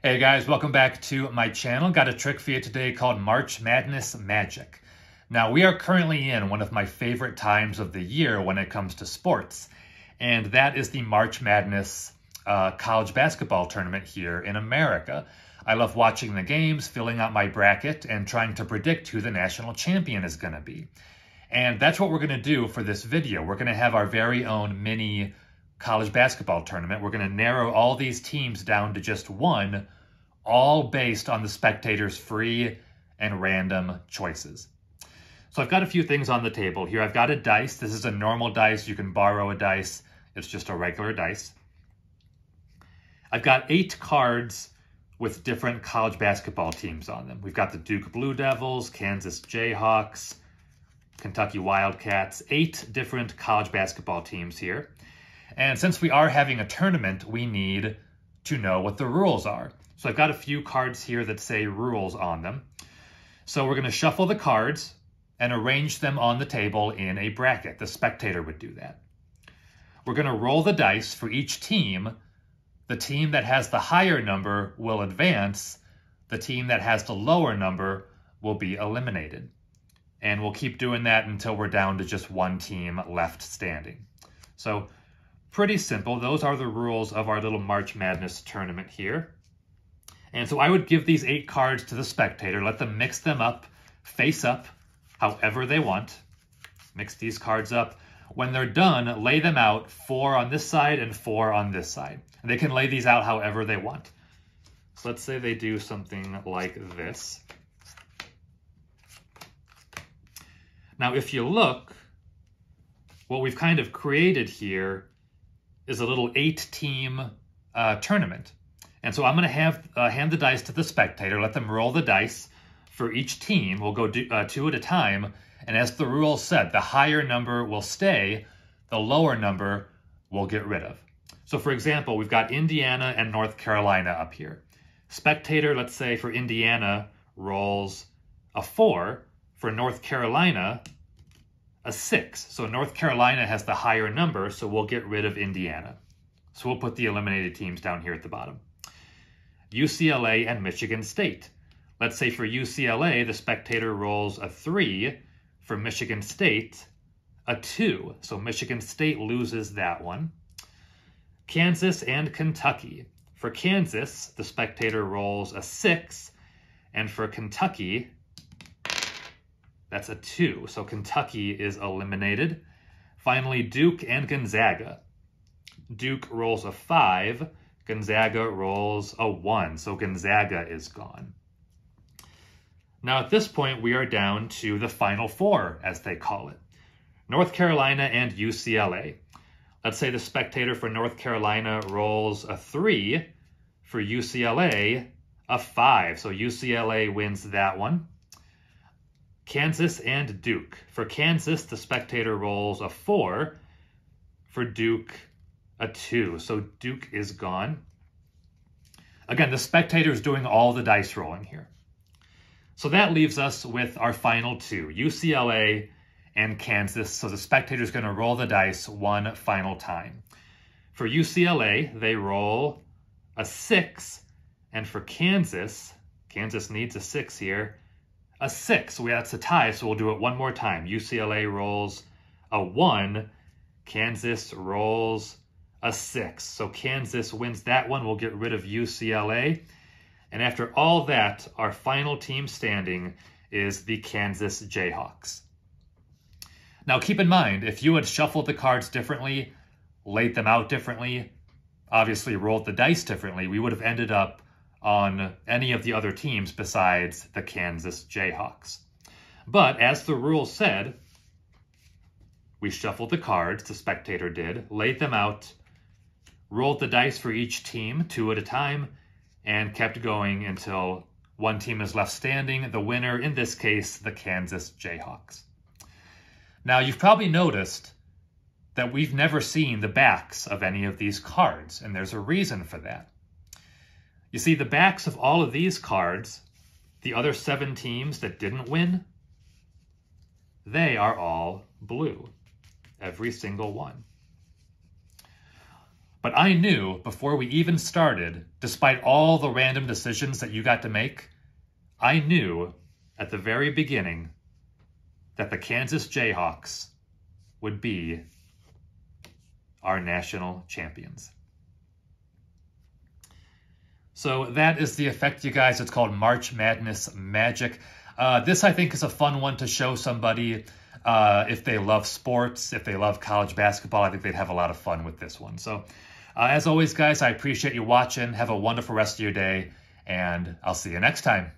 Hey guys, welcome back to my channel. Got a trick for you today called March Madness Magic. Now, we are currently in one of my favorite times of the year when it comes to sports, and that is the March Madness college basketball tournament here in America. I love watching the games, filling out my bracket, and trying to predict who the national champion is going to be. And that's what we're going to do for this video. We're going to have our very own mini college basketball tournament. We're going to narrow all these teams down to just one, all based on the spectators' free and random choices. So I've got a few things on the table here. I've got a dice. This is a normal dice. You can borrow a dice. It's just a regular dice. I've got 8 cards with different college basketball teams on them. We've got the Duke Blue Devils, Kansas Jayhawks, Kentucky Wildcats, 8 different college basketball teams here. And since we are having a tournament, we need to know what the rules are. So I've got a few cards here that say rules on them. So we're going to shuffle the cards and arrange them on the table in a bracket. The spectator would do that. We're going to roll the dice for each team. The team that has the higher number will advance. The team that has the lower number will be eliminated. And we'll keep doing that until we're down to just one team left standing. So pretty simple. Those are the rules of our little March Madness tournament here. And so I would give these 8 cards to the spectator, let them mix them up, face up, however they want. Mix these cards up. When they're done, lay them out, 4 on this side and 4 on this side. And they can lay these out however they want. So let's say they do something like this. Now, if you look, what we've kind of created here is a little 8-team tournament. And so I'm going to hand the dice to the spectator, let them roll the dice for each team. We'll go 2 at a time. And as the rules said, the higher number will stay, the lower number we'll get rid of. So for example, we've got Indiana and North Carolina up here. Spectator, let's say for Indiana, rolls a 4. For North Carolina, a 6. So North Carolina has the higher number, so we'll get rid of Indiana. So we'll put the eliminated teams down here at the bottom. UCLA and Michigan State. Let's say for UCLA, the spectator rolls a 3. For Michigan State, a 2. So Michigan State loses that one. Kansas and Kentucky. For Kansas, the spectator rolls a 6. And for Kentucky, that's a 2. So Kentucky is eliminated. Finally, Duke and Gonzaga. Duke rolls a 5. Gonzaga rolls a 1, so Gonzaga is gone. Now at this point, we are down to the Final Four, as they call it. North Carolina and UCLA. Let's say the spectator for North Carolina rolls a 3. For UCLA, a 5, so UCLA wins that one. Kansas and Duke. For Kansas, the spectator rolls a 4. For Duke, a 2, so Duke is gone. Again, the spectator is doing all the dice rolling here. So that leaves us with our final 2, UCLA and Kansas. So the spectator is going to roll the dice one final time. For UCLA, they roll a 6, and for Kansas needs a 6 here, a 6. So that's a tie, so we'll do it one more time. UCLA rolls a 1, Kansas rolls a 6. So Kansas wins that one. We'll get rid of UCLA. And after all that, our final team standing is the Kansas Jayhawks. Now keep in mind, if you had shuffled the cards differently, laid them out differently, obviously rolled the dice differently, we would have ended up on any of the other teams besides the Kansas Jayhawks. But as the rules said, we shuffled the cards, the spectator did, laid them out, rolled the dice for each team 2 at a time, and kept going until one team is left standing, the winner, in this case, the Kansas Jayhawks. Now, you've probably noticed that we've never seen the backs of any of these cards, and there's a reason for that. You see, the backs of all of these cards, the other 7 teams that didn't win, they are all blue, every single one. But I knew before we even started, despite all the random decisions that you got to make, I knew at the very beginning that the Kansas Jayhawks would be our national champions. So that is the effect, you guys. It's called March Madness Magic. This, I think, is a fun one to show somebody if they love sports, if they love college basketball. I think they'd have a lot of fun with this one. So as always, guys, I appreciate you watching. Have a wonderful rest of your day, and I'll see you next time.